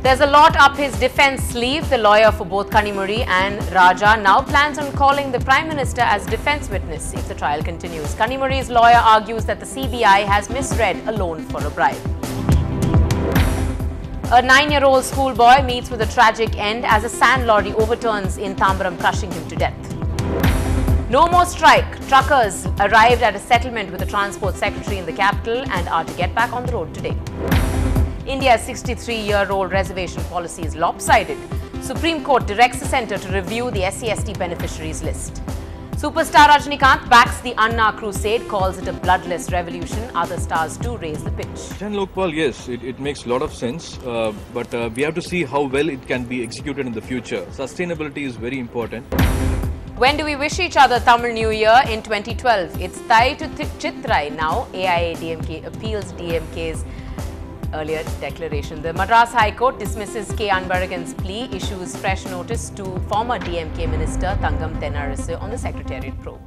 There's a lot up his defense sleeve. The lawyer for both Kanimuri and Raja now plans on calling the Prime Minister as defense witness if the trial continues. Kanimuri's lawyer argues that the CBI has misread a loan for a bribe. A 9-year-old schoolboy meets with a tragic end as a sand lorry overturns in Tambaram, crushing him to death. No more strike. Truckers arrived at a settlement with the Transport Secretary in the capital and are to get back on the road today. India's 63-year-old reservation policy is lopsided. Supreme Court directs the centre to review the SC/ST beneficiaries list. Superstar Rajinikanth backs the Anna crusade, calls it a bloodless revolution. Other stars too raise the pitch. 10 Lokpal, yes, it makes a lot of sense, but we have to see how well it can be executed in the future. Sustainability is very important. When do we wish each other Tamil New Year? In 2012. It's Thai to Chitrai now. AIA-DMK appeals DMK's earlier declaration. The Madras High Court dismisses K. Anbaragan's plea, issues fresh notice to former DMK Minister Thangam Tennarasu on the Secretariat probe.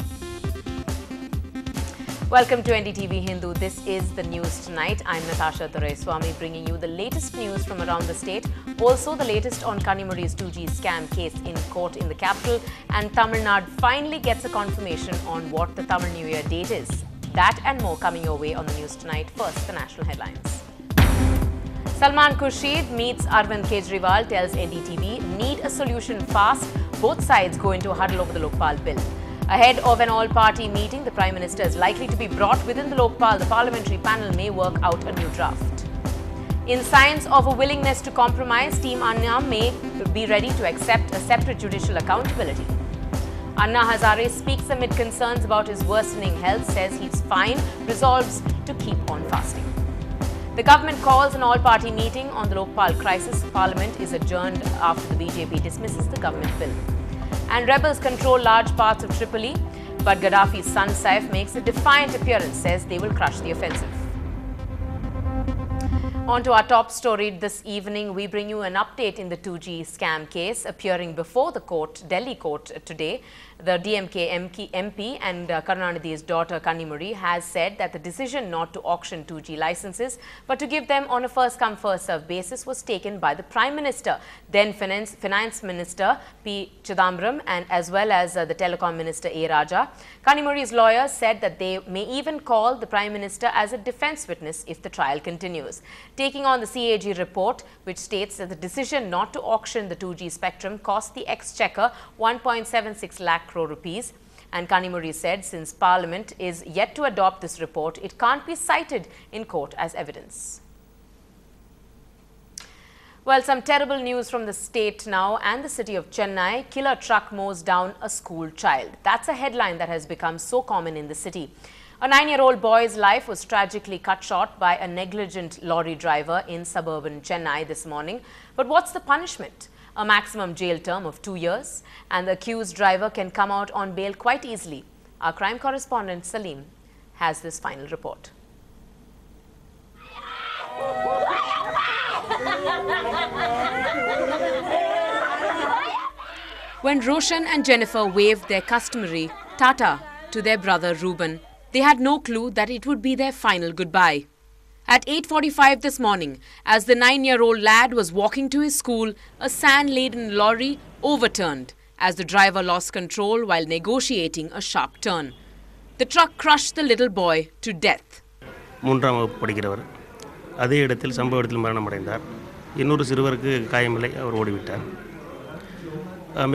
Welcome to NDTV Hindu. This is the news tonight. I'm Natasha Doraiswamy, bringing you the latest news from around the state. Also the latest on Kanimuri's 2G scam case in court in the capital. And Tamil Nadu finally gets a confirmation on what the Tamil New Year date is. That and more coming your way on the news tonight. First, the national headlines. Salman Khurshid meets Arvind Kejriwal, tells NDTV, need a solution fast. Both sides go into a huddle over the Lokpal bill. Ahead of an all-party meeting, the Prime Minister is likely to be brought within the Lokpal. The parliamentary panel may work out a new draft. In signs of a willingness to compromise, Team Anna may be ready to accept a separate judicial accountability. Anna Hazare speaks amid concerns about his worsening health, says he's fine, resolves to keep on fasting. The government calls an all-party meeting on the Lokpal crisis. Parliament is adjourned after the BJP dismisses the government bill. And rebels control large parts of Tripoli, but Gaddafi's son Saif makes a defiant appearance, says they will crush the offensive. On to our top story this evening, we bring you an update in the 2G scam case. Appearing before the court, Delhi court today, the DMK MP and Karunanidhi's daughter Kanimuri has said that the decision not to auction 2G licenses but to give them on a first-come, first-served basis was taken by the Prime Minister, then Finance Minister P. Chidambaram, and as well as the Telecom Minister A. Raja. Kanimuri's lawyers said that they may even call the Prime Minister as a defense witness if the trial continues. Taking on the CAG report, which states that the decision not to auction the 2G spectrum cost the exchequer 1.76 lakh crore rupees. And Kanimuri said since Parliament is yet to adopt this report, it can't be cited in court as evidence. Well, some terrible news from the state now and the city of Chennai. Killer truck mows down a school child. That's a headline that has become so common in the city. A 9-year-old boy's life was tragically cut short by a negligent lorry driver in suburban Chennai this morning. But what's the punishment? A maximum jail term of 2 years, and the accused driver can come out on bail quite easily. Our crime correspondent Salim has this final report. When Roshan and Jennifer waved their customary Tata to their brother Reuben, they had no clue that it would be their final goodbye. At 8:45 this morning, as the 9-year-old lad was walking to his school, a sand-laden lorry overturned as the driver lost control while negotiating a sharp turn. The truck crushed the little boy to death. மூன்றாம் வகுப்பு படிக்கிறவர் அதே இடத்தில் சம்பவ இடத்தில் மரணமடைந்தார். இன்னொரு சிறுவருக்கு காயமில்லை, அவர் ஓடிவிட்டார்.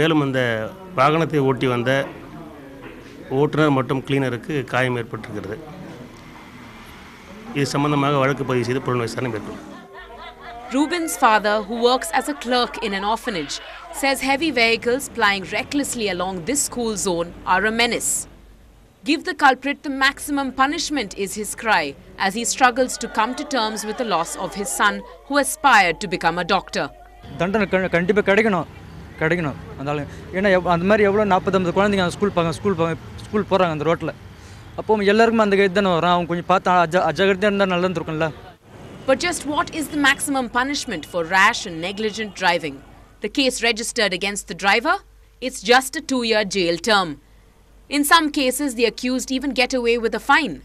மேலும் அந்த வாகனத்தை ஓட்டி வந்த ஓட்டுநர் மற்றும் கிளீனருக்கு காயம் ஏற்பட்டிருக்கிறது. இது சம்பந்தமாக வழக்கு பதிவு செய்து புலன் விசாரணை மேற்கொள்ளும். Reuben's father, who works as a clerk in an orphanage, says heavy vehicles plying recklessly along this school zone are a menace. Give the culprit the maximum punishment is his cry as he struggles to come to terms with the loss of his son who aspired to become a doctor. தண்டனை கண்டிப்பாக கிடைக்கணும். அதனால ஏன்னா அந்த மாதிரி எவ்வளோ 40-50 குழந்தைங்க school போகிறாங்க அந்த ரோட்டில். அப்போ எல்லாருக்கும் அந்த கை தானே வரும். அவங்க கொஞ்சம் பார்த்து அஜாகிரதையாக இருந்தால் நல்லா இருந்திருக்கும்ல. But just what is the maximum punishment for rash and negligent driving? The case registered against the driver? It's just a 2-year jail term. In some cases, the accused even get away with a fine,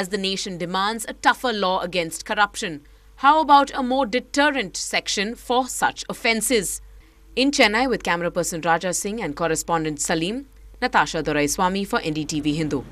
as the nation demands a tougher law against corruption. How about a more deterrent section for such offences? In Chennai with camera person Raja Singh and correspondent Salim, Natasha Doraiswamy for NDTV Hindu.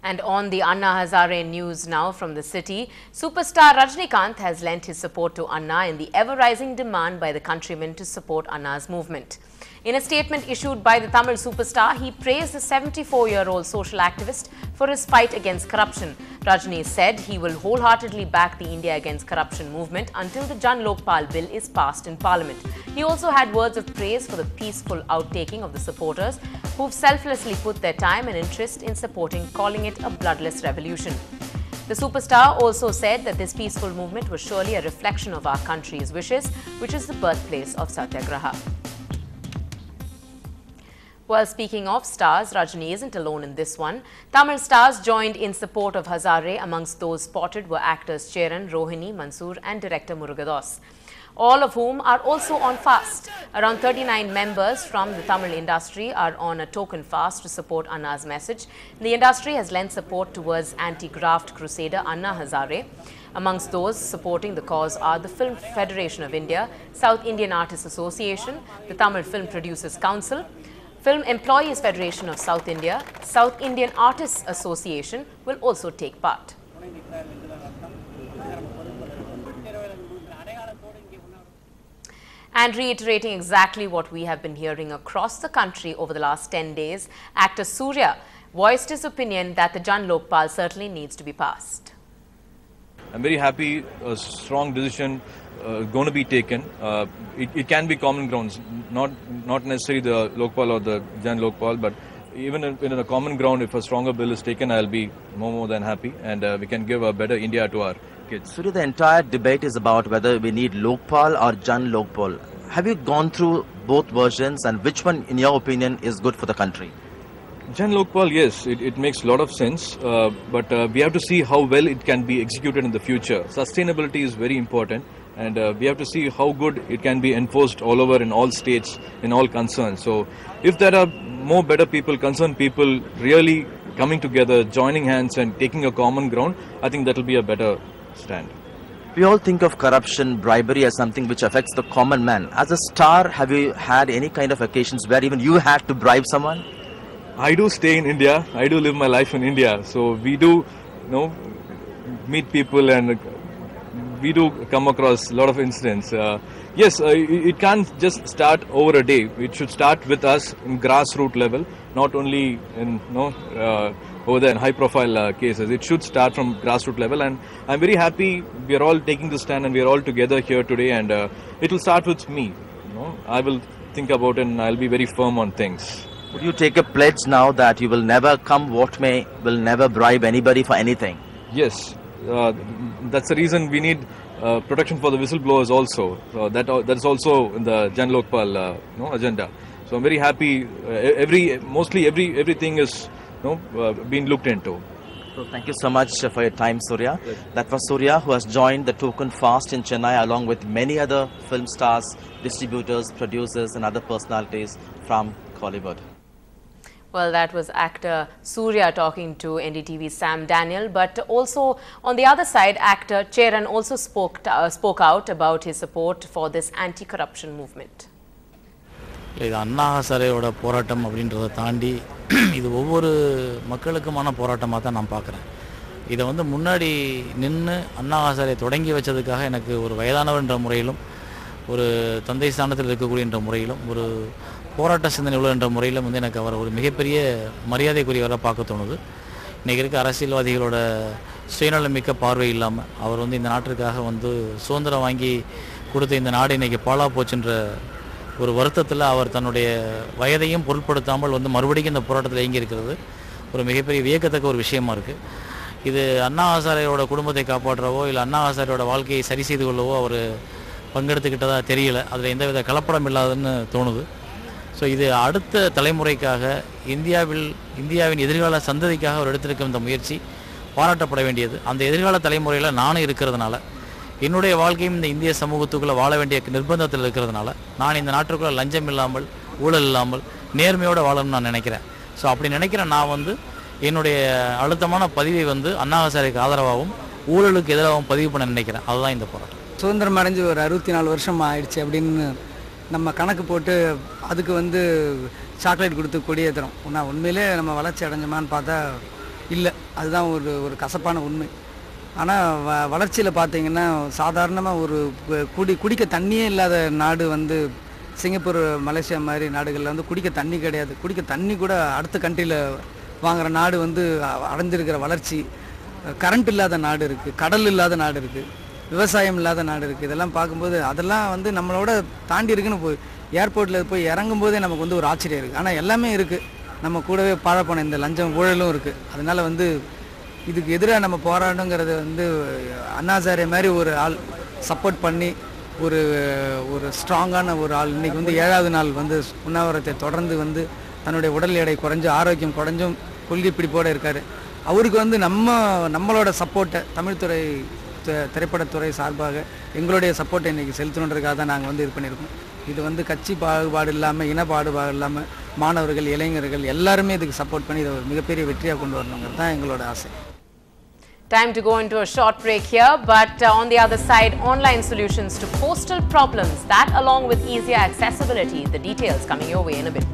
And on the Anna Hazare news now from the city, superstar Rajinikanth has lent his support to Anna in the ever-rising demand by the countrymen to support Anna's movement. In a statement issued by the Tamil superstar, he praised the 74-year-old social activist for his fight against corruption. Rajini said he will wholeheartedly back the India Against Corruption movement until the Jan Lokpal bill is passed in Parliament. He also had words of praise for the peaceful outtaking of the supporters who've selflessly put their time and interest in supporting, calling it a bloodless revolution. The superstar also said that this peaceful movement was surely a reflection of our country's wishes, which is the birthplace of Satyagraha. Well, speaking of stars, Rajini isn't alone in this one. Tamil stars joined in support of Hazare. Amongst those spotted were actors Cheran, Rohini, Mansoor and director Murugadoss, all of whom are also on fast. Around 39 members from the Tamil industry are on a token fast to support Anna's message. The industry has lent support towards anti-graft crusader Anna Hazare. Amongst those supporting the cause are the Film Federation of India, South Indian Artists Association, the Tamil Film Producers Council, Film Employees Federation of South India, South Indian Artists Association will also take part. And reiterating exactly what we have been hearing across the country over the last 10 days, actor Surya voiced his opinion that the Jan Lokpal certainly needs to be passed. I'm very happy a strong decision going to be taken. It can be common grounds, not necessarily the Lokpal or the Jan Lokpal, but even in a common ground, if a stronger bill is taken, I'll be more than happy, and we can give a better India to our kids. So the entire debate is about whether we need Lokpal or Jan Lokpal. Have you gone through both versions, and which one, in your opinion, is good for the country? Jan Lokpal, yes, it makes a lot of sense, but we have to see how well it can be executed in the future. Sustainability is very important, and we have to see how good it can be enforced all over in all states, in all concerns. So if there are more better people, concerned people really coming together, joining hands and taking a common ground, I think that will be a better stand. We all think of corruption, bribery as something which affects the common man. As a star, have you had any kind of occasions where even you had to bribe someone? I do stay in India. I do live my life in India. So we do, meet people, and we do come across a lot of incidents. Yes, it can't just start over a day. It should start with us in grassroots level, not only in over there in high-profile cases. It should start from grassroots level, and I'm very happy we are all taking the stand and we are all together here today. And it will start with me. I will think about it, and I'll be very firm on things. Would you take a pledge now that you will never, come what may, will never bribe anybody for anything? Yes, that's the reason we need protection for the whistleblowers also. That is also in the Jan Lokpal agenda. So I'm very happy. Mostly everything is being looked into. So thank you so much for your time, Surya. Yes. That was Surya, who has joined the token fast in Chennai along with many other film stars, distributors, producers and other personalities from Hollywood. Well, that was actor Surya talking to NDTV's Sam Daniel, but also on the other side, actor Cheran also spoke out about his support for this anti-corruption movement. இது அண்ணா ஹசாரேயோட போராட்டம் அப்படின்றத தாண்டி இது ஒவ்வொரு மக்களுக்குமான போராட்டமாக தான் நான் பார்க்குறேன். இதை வந்து முன்னாடி நின்று அண்ணா ஹசாரே தொடங்கி வச்சதுக்காக எனக்கு ஒரு வயதானவர்ன்ற முறையிலும், ஒரு தந்தை ஸ்தானத்தில் இருக்கக்கூடியன்ற முறையிலும், ஒரு போராட்ட சிந்தனை உள்ளன்ற முறையிலும் வந்து எனக்கு அவர் ஒரு மிகப்பெரிய மரியாதைக்குரியவராக பார்க்க தோணுது. இன்றைக்கி இருக்க அரசியல்வாதிகளோட சுயநலமிக்க பார்வை இல்லாமல் அவர் வந்து இந்த நாட்டிற்காக வந்து சுதந்திரம் வாங்கி கொடுத்த இந்த நாடு இன்றைக்கி பாழா போச்சுன்ற ஒரு வருத்தத்தில் அவர் தன்னுடைய வயதையும் பொருட்படுத்தாமல் வந்து மறுபடியும் இந்த போராட்டத்தில் இயங்கியிருக்கிறது ஒரு மிகப்பெரிய வியக்கத்தக்க ஒரு விஷயமா இருக்குது. இது அண்ணா ஹசாரேயோட குடும்பத்தை காப்பாற்றவோ இல்லை அண்ணா ஹசாரேயோட வாழ்க்கையை சரி செய்து கொள்ளவோ அவர் பங்கெடுத்துக்கிட்டதாக தெரியல. அதில் எந்தவித கலப்படம் இல்லாதுன்னு தோணுது. ஸோ இது அடுத்த தலைமுறைக்காக இந்தியாவின் எதிர்கால சந்ததிக்காக அவர் எடுத்திருக்கும் இந்த முயற்சி பாராட்டப்பட வேண்டியது. அந்த எதிர்கால தலைமுறையில் நானும் இருக்கிறதுனால, என்னுடைய வாழ்க்கையும் இந்த இந்திய சமூகத்துக்குள்ளே வாழ வேண்டிய நிர்பந்தத்தில் இருக்கிறதுனால, நான் இந்த நாட்டுக்குள்ளே லஞ்சம் இல்லாமல், ஊழல் இல்லாமல், நேர்மையோடு வாழணும்னு நான் நினைக்கிறேன். ஸோ அப்படி நினைக்கிற நான் வந்து என்னுடைய அழுத்தமான பதிவை வந்து அண்ணா ஹசாரேக்கு ஆதரவாகவும் ஊழலுக்கு எதிராக பதிவு பண்ண நினைக்கிறேன். அதுதான் இந்த போராட்டம். சுதந்திரம் அடைஞ்சு ஒரு 64 வருஷம் ஆயிடுச்சு அப்படின்னு நம்ம கணக்கு போட்டு அதுக்கு வந்து சாக்லேட் கொடுத்து கொடியேற்றுறோம். ஆனால் உண்மையிலே நம்ம வளர்ச்சி அடைஞ்சோமான்னு பார்த்தா இல்லை. அதுதான் ஒரு கசப்பான உண்மை. ஆனால் வளர்ச்சியில் பார்த்தீங்கன்னா சாதாரணமாக ஒரு குடிக்க தண்ணியே இல்லாத நாடு வந்து சிங்கப்பூர், மலேசியா மாதிரி நாடுகளில் வந்து குடிக்க தண்ணி கிடையாது. குடிக்க தண்ணி கூட அடுத்த கண்ட்ரியில் வாங்குகிற நாடு வந்து அடைஞ்சிருக்கிற வளர்ச்சி. கரண்ட் இல்லாத நாடு இருக்குது, கடல் இல்லாத நாடு இருக்குது, விவசாயம் இல்லாத நாடு இருக்குது. இதெல்லாம் பார்க்கும்போது அதெல்லாம் வந்து நம்மளோட தாண்டி இருக்குன்னு ஏர்போர்ட்டில் போய் இறங்கும்போதே நமக்கு வந்து ஒரு ஆச்சரியம் இருக்குது. ஆனால் எல்லாமே இருக்குது. நம்ம கூடவே பாழப்போன இந்த லஞ்சம் ஊழலும் இருக்குது. அதனால் வந்து இதுக்கு எதிராக நம்ம போராடணுங்கிறது வந்து அண்ணாசாரே மாதிரி ஒரு ஆள் சப்போர்ட் பண்ணி ஒரு ஸ்ட்ராங்கான ஒரு ஆள் இன்றைக்கி வந்து 7வது நாள் வந்து உண்ணாவிரத்தை தொடர்ந்து வந்து தன்னுடைய உடல் எடை குறைஞ்சு ஆரோக்கியம் குறைஞ்சும் கொள்கை பிடிப்போடு இருக்கார். அவருக்கு வந்து நம்மளோட சப்போர்ட்டை தமிழ்துறை திரைப்படத்துறை சார்பாக எங்களுடைய சப்போர்ட்டை இன்றைக்கி செலுத்தணுன்றதுக்காக தான் நாங்கள் வந்து இது பண்ணியிருக்கோம். இது வந்து கட்சி பாகுபாடு இல்லாமல், இன பாகுபாடு இல்லாமல் மாணவர்கள், இளைஞர்கள் எல்லாருமே இதுக்கு சப்போர்ட் பண்ணி இதை ஒரு மிகப்பெரிய வெற்றியாக கொண்டு வரணுங்கிறது தான் எங்களோட ஆசை. Time to go into a short break here, but on the other side, online solutions to postal problems, that along with easier accessibility. The details coming your way in a bit.